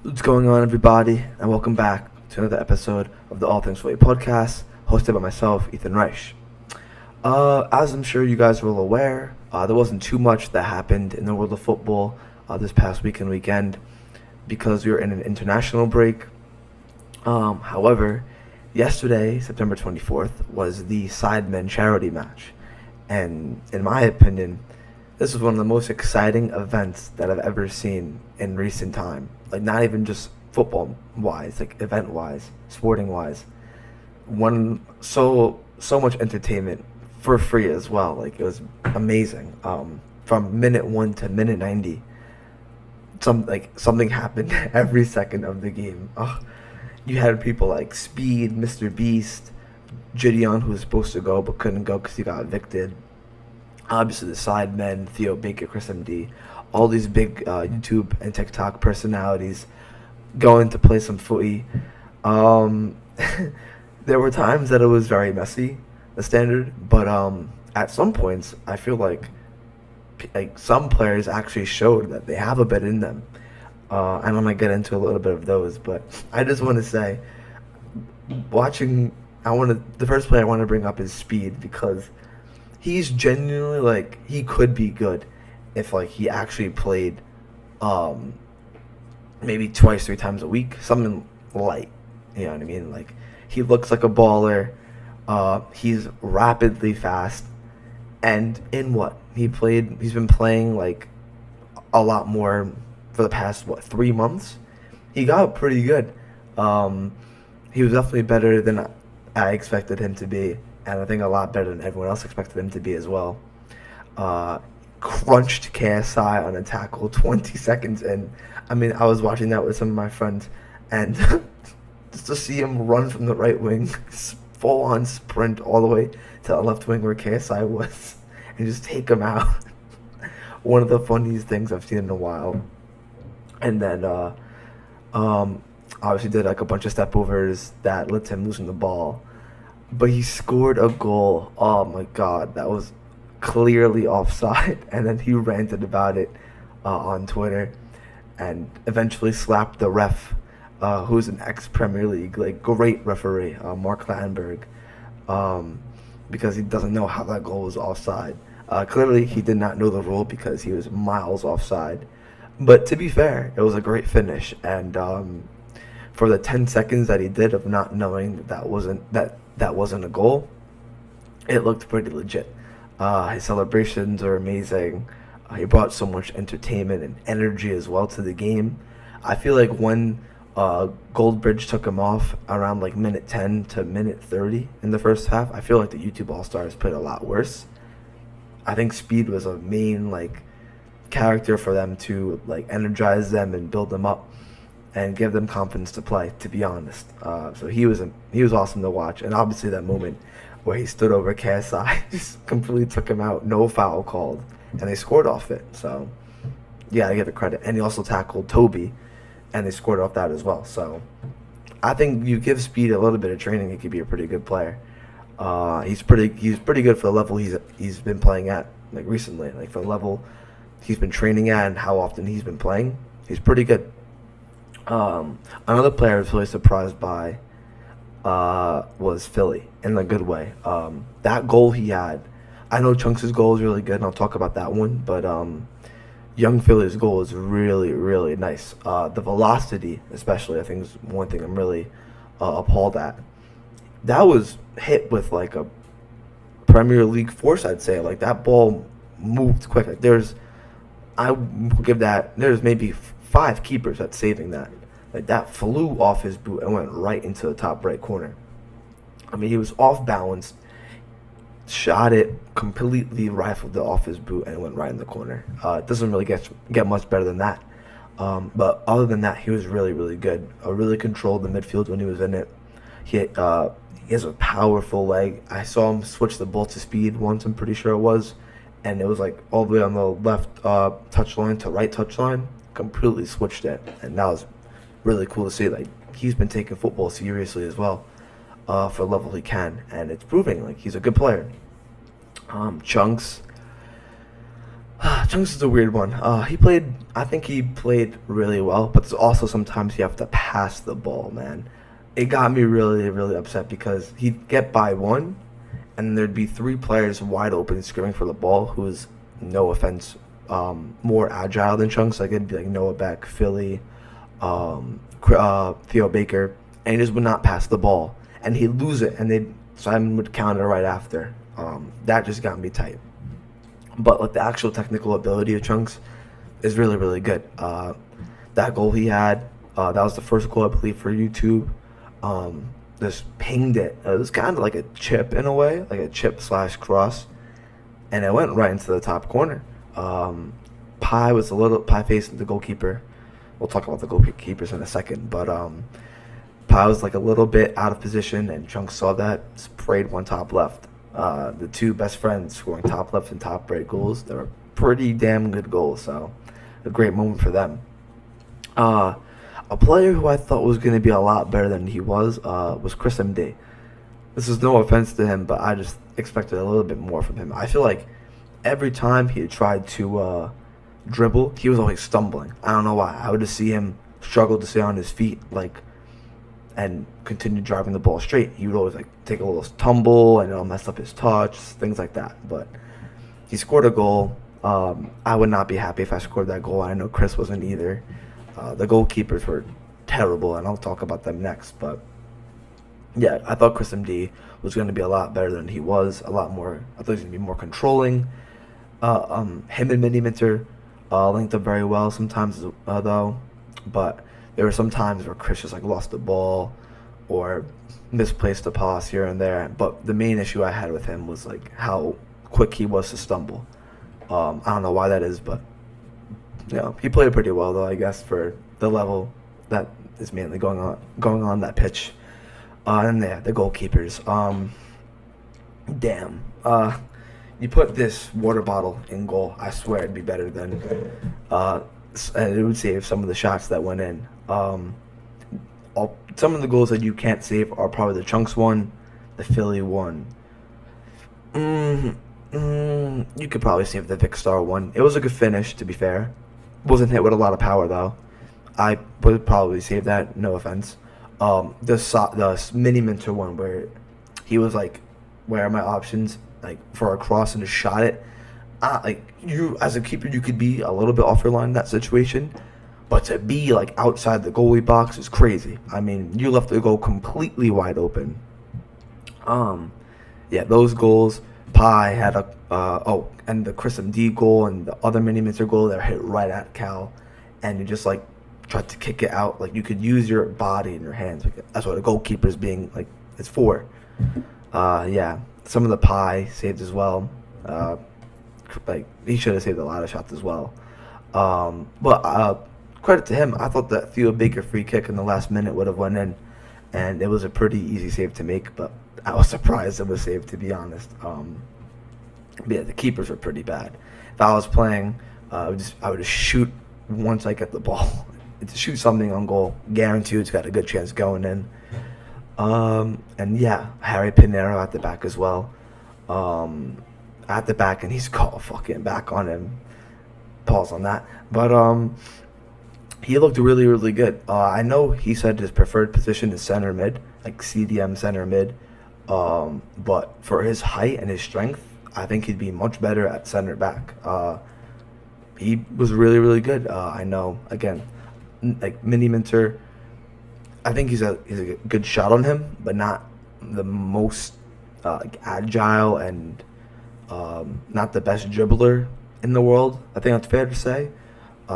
What's going on, everybody, and welcome back to another episode of the All Things Philly podcast, hosted by myself, Ethan Reich. As I'm sure you guys are all aware, there wasn't too much that happened in the world of football this past weekend because we were in an international break. However, yesterday, September 24th, was the Sidemen charity match, and in my opinion, this is one of the most exciting events that I've ever seen in recent time. Like, not even just football wise, like event wise, sporting wise. So much entertainment for free as well. Like, it was amazing. From minute 1 to minute 90, something happened every second of the game. You had people like Speed, Mr. Beast, Gideon, who was supposed to go but couldn't go because he got evicted. Obviously, the Sidemen, Theo Baker, Chris MD, all these big YouTube and TikTok personalities going to play some footy. There were times that it was very messy, the standard, but at some points, I feel like some players actually showed that they have a bit in them. And I'm gonna get into a little bit of those, but I just want to say, the first player I want to bring up is Speed, because he's genuinely, he could be good if he actually played maybe twice, 3 times a week, something light. You know what I mean? He looks like a baller. He's rapidly fast, and he's been playing a lot more for the past 3 months. He got pretty good. He was definitely better than I expected him to be, and I think a lot better than everyone else expected him to be as well. Crunched KSI on a tackle 20 seconds in. I mean, I was watching that with some of my friends, and just to see him run from the right wing, full on sprint all the way to the left wing where KSI was, and just take him out. One of the funniest things I've seen in a while. And then, obviously did a bunch of step overs that led to him losing the ball. But he scored a goal. Oh my God, that was clearly offside. And then he ranted about it on Twitter, and eventually slapped the ref, who's an ex-Premier League great referee, Mark Landberg, because he doesn't know how that goal was offside. Clearly, he did not know the rule because he was miles offside. But to be fair, it was a great finish, and for the 10 seconds that he did of not knowing that wasn't a goal, it looked pretty legit. His celebrations are amazing. He brought so much entertainment and energy as well to the game. I feel like when Goldbridge took him off around minute 10 to minute 30 in the first half, I feel like the YouTube All-Stars played a lot worse. I think Speed was a main character for them to energize them and build them up and give them confidence to play, to be honest. So he was awesome to watch. And obviously that moment where he stood over KSI just completely took him out, no foul called, and they scored off it. So yeah, I give it credit. And he also tackled Toby, and they scored off that as well. So I think you give Speed a little bit of training, he could be a pretty good player. He's pretty good for the level he's been playing at recently, for the level he's been training at and how often he's been playing. He's pretty good. Another player I was really surprised by was Philly, in a good way. That goal he had, I know Chunks' goal is really good, and I'll talk about that one, but young Philly's goal is really, really nice. The velocity, especially, I think is one thing I'm really appalled at. That was hit with a Premier League force, I'd say. That ball moved quick. There's maybe 5 keepers that's saving that. That flew off his boot and went right into the top right corner. I mean, he was off balance, shot it, completely rifled it off his boot, and it went right in the corner. It doesn't really get much better than that. But other than that, he was really, really good. Really controlled the midfield when he was in it. He has a powerful leg. I saw him switch the ball to Speed once, I'm pretty sure it was. And it was all the way on the left touchline to right touchline. Completely switched it. And that was really cool to see. He's been taking football seriously as well, for the level he can. And it's proving he's a good player. Chunks. Chunks is a weird one. He played I think he played really well, but there's also sometimes you have to pass the ball, man. It got me really, really upset because he'd get by one, and there'd be three players wide open screaming for the ball who's, no offense, more agile than Chunks. Like, it'd be like Noah Beck, Philly, Theo Baker, and he just would not pass the ball. And he'd lose it, and Simon would counter right after. That just got me tight. But like the actual technical ability of Chunks is really, really good. That goal he had, that was the first goal I believe for YouTube. Just pinged it. It was kind of like a chip in a way, like a chip slash cross, and it went right into the top corner. Pie faced the goalkeeper. We'll talk about the goalkeepers in a second, but Pie was like a little bit out of position, and Chunks saw that, sprayed one top left. The two best friends scoring top left and top right goals. They were pretty damn good goals, so a great moment for them. A player who I thought was going to be a lot better than he was Chris MD. This is no offense to him, but I just expected a little bit more from him. I feel like every time he tried to dribble, he was always stumbling. I don't know why. I would just see him struggle to stay on his feet, like, and continue driving the ball straight. He would always like take a little tumble and it'll mess up his touch, things like that. But he scored a goal. I would not be happy if I scored that goal. I know Chris wasn't either. The goalkeepers were terrible, and I'll talk about them next. But yeah, I thought Chris MD was going to be a lot better than he was. A lot more. I thought he was going to be more controlling. Him and Mini Minter linked up very well sometimes, though. But there were some times where Chris just like lost the ball or misplaced a pass here and there. But the main issue I had with him was like how quick he was to stumble. I don't know why that is, but he played pretty well though, I guess, for the level that is mainly going on that pitch. And yeah, the goalkeepers. Damn. You put this water bottle in goal, I swear it'd be better than. And it would save some of the shots that went in. Some of the goals that you can't save are probably the Chunks one, the Philly one. You could probably save the Vic Star one. It was a good finish, to be fair. Wasn't hit with a lot of power though. I would probably save that. No offense. The Mini Minter one where he was like, "Where are my options?" Like for a cross and just shot it. Like you as a keeper, you could be a little bit off your line in that situation, but to be like outside the goalie box is crazy. I mean, you left the goal completely wide open. Yeah, those goals. Pie had and the Chris MD goal and the other Mini Minter goal that hit right at Cal, and you just like tried to kick it out. Like you could use your body and your hands. Like, that's what a goalkeeper's being like. It's for. Yeah, some of the Pie saved as well. Like he should have saved a lot of shots as well. But credit to him, I thought that Theo Baker free kick in the last minute would have went in, and it was a pretty easy save to make. But I was surprised it was saved, to be honest. But yeah, the keepers were pretty bad. If I was playing, I would just shoot once I get the ball. To shoot something on goal, guarantee it's got a good chance going in. And yeah, Harry Pinero at the back as well. At the back, and he's called fucking back on him. Pause on that. But he looked really, really good. I know he said his preferred position is center mid, like CDM center mid. But for his height and his strength, I think he'd be much better at center back. He was really, really good. I know, again, like Mini Minter, I think he's a good shot on him, but not the most like agile and not the best dribbler in the world. I think that's fair to say.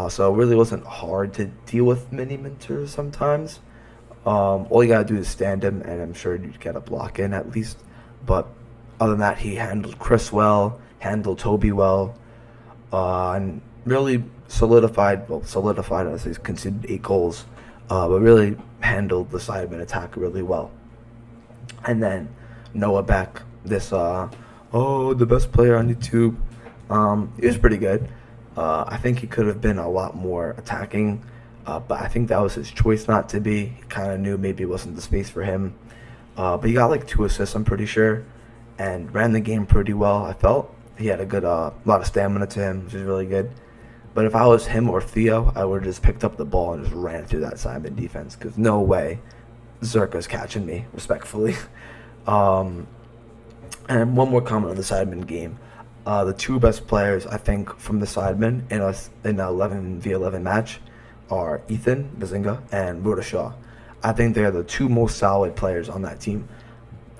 So it really wasn't hard to deal with Mini Minter sometimes. All you gotta do is stand him, and I'm sure you'd get a block in at least. But other than that, he handled Chris well, handled Toby well, and really solidified as he's conceded 8 goals, but really handled the Sidemen attack really well. And then Noah Beck, this the best player on YouTube. He was pretty good. I think he could have been a lot more attacking, but I think that was his choice not to be. He kind of knew maybe it wasn't the space for him. But he got like 2 assists, I'm pretty sure, and ran the game pretty well. I felt he had a good lot of stamina to him, which is really good. But if I was him or Theo, I would have just picked up the ball and just ran through that Sidemen defense. Because no way Zerka's catching me, respectfully. Um, and one more comment on the Sidemen game. The two best players, I think, from the Sidemen in a 11v11 match are Ethan Bazinga and Rhoda Shaw. I think they're the two most solid players on that team.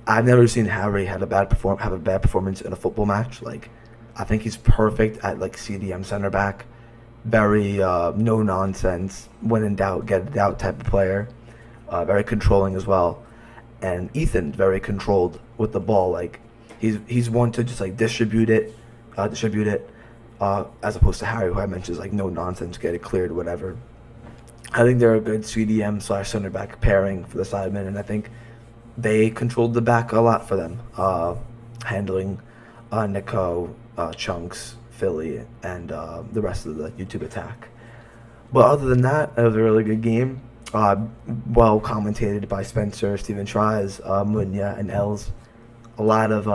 I've never seen Harry have a bad performance in a football match. Like, I think he's perfect at like CDM center back. Very no nonsense, when in doubt, get it out type of player. Very controlling as well. And Ethan very controlled with the ball. Like, he's one to just like distribute it, as opposed to Harry, who I mentioned is like no nonsense, get it cleared, whatever. I think they're a good CDM slash center back pairing for the Sidemen, and I think they controlled the back a lot for them, handling Nico, Chunks, Philly, and the rest of the YouTube attack. But other than that, it was a really good game. Well commentated by Spencer, Stephen Tries, Munya, and Els. A lot of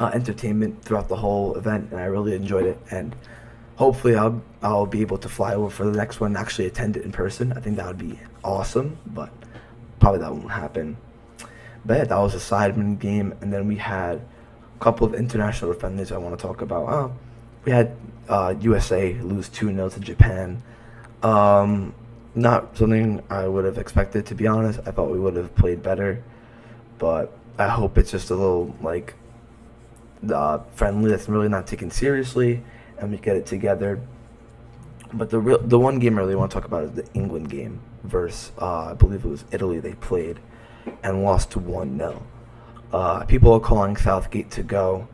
entertainment throughout the whole event, and I really enjoyed it. And hopefully, I'll be able to fly over for the next one and actually attend it in person. I think that would be awesome, but probably that won't happen. But yeah, that was a Sidemen game, and then we had a couple of international friendlies I want to talk about. We had USA lose 2-0 to Japan. Not something I would have expected, to be honest. I thought we would have played better, but I hope it's just a little like friendly that's really not taken seriously, and we get it together. But the one game I really want to talk about is the England game versus I believe it was Italy. They played and lost to 1-0. People are calling Southgate to go.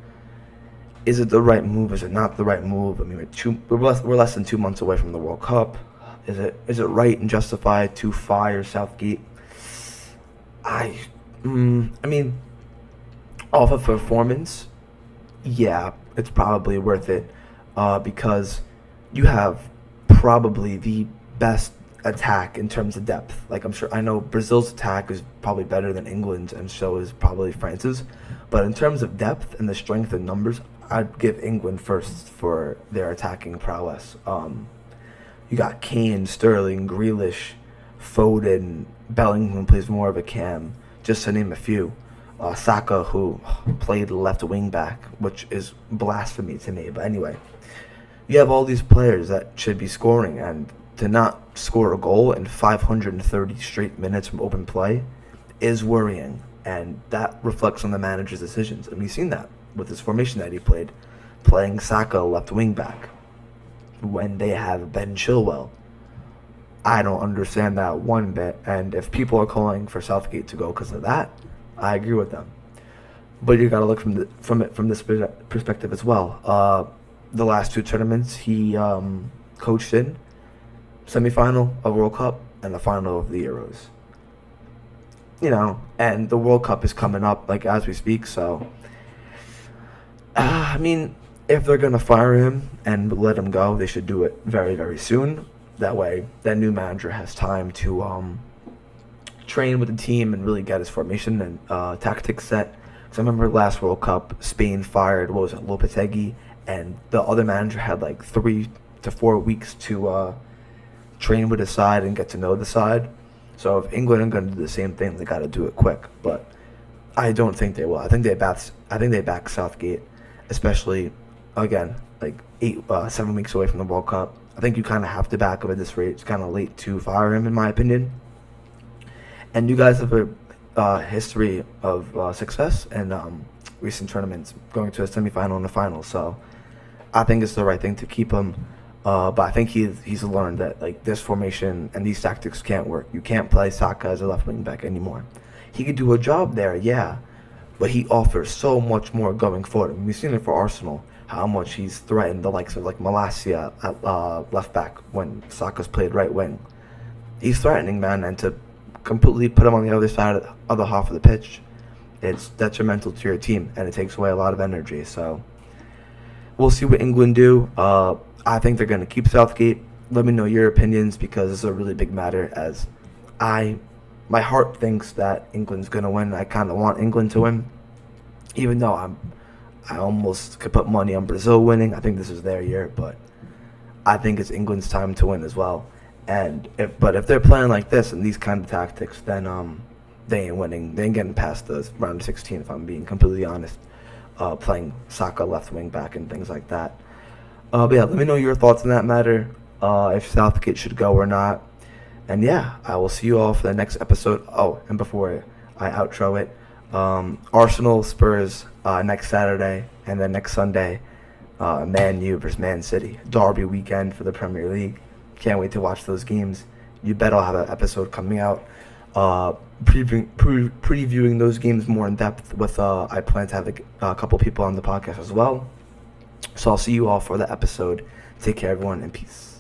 Is it the right move? Is it not the right move? I mean, we're less than 2 months away from the World Cup. Is it right and justified to fire Southgate? I mean, off of performance, yeah, it's probably worth it, because you have probably the best attack in terms of depth. Like, I know Brazil's attack is probably better than England's, and so is probably France's. But in terms of depth and the strength in numbers, I'd give England first for their attacking prowess. You got Kane, Sterling, Grealish, Foden, Bellingham plays more of a cam, just to name a few. Saka, who played left wing back, which is blasphemy to me. But anyway, you have all these players that should be scoring, and to not score a goal in 530 straight minutes from open play is worrying, and that reflects on the manager's decisions. And we've seen that with his formation that he played, playing Saka left wing back when they have Ben Chilwell. I don't understand that one bit, and if people are calling for Southgate to go because of that, I agree with them. But you got to look from this perspective as well. The last two tournaments he coached in, semifinal of World Cup and the final of the Euros. You know, and the World Cup is coming up like as we speak, so I mean, if they're gonna fire him and let him go, they should do it very, very soon. That way, that new manager has time to train with the team and really get his formation and tactics set. Because I remember last World Cup, Spain fired, Lopetegui, and the other manager had like 3 to 4 weeks to train with his side and get to know the side. So if England are going to do the same thing, they got to do it quick. But I don't think they will. I think they back Southgate, especially again like 7 weeks away from the World Cup. I think you kind of have to back him at this rate. It's kind of late to fire him, in my opinion. And you guys have a history of success in recent tournaments, going to a semifinal and a final. So I think it's the right thing to keep him. But I think he's learned that like this formation and these tactics can't work. You can't play Saka as a left wing back anymore. He could do a job there, yeah, but he offers so much more going forward. I mean, we've seen it for Arsenal, how much he's threatened the likes of like Malacia at left back when Saka's played right wing. He's threatening, man, and to completely put him on the other side, other half of the pitch, it's detrimental to your team, and it takes away a lot of energy. So we'll see what England do. I think they're going to keep Southgate. Let me know your opinions, because this is a really big matter, as my heart thinks that England's going to win. I kind of want England to win, even though I almost could put money on Brazil winning. I think this is their year, but I think it's England's time to win as well. And if they're playing like this and these kind of tactics, then they ain't winning. They ain't getting past the round of 16. If I'm being completely honest, playing Saka left wing back and things like that. But yeah, let me know your thoughts on that matter. If Southgate should go or not. And yeah, I will see you all for the next episode. Oh, and before I outro it, Arsenal Spurs next Saturday, and then next Sunday, Man U versus Man City. Derby weekend for the Premier League. Can't wait to watch those games. You bet I'll have an episode coming out previewing those games more in depth with I plan to have a couple people on the podcast as well. So I'll see you all for the episode. Take care, everyone, and peace.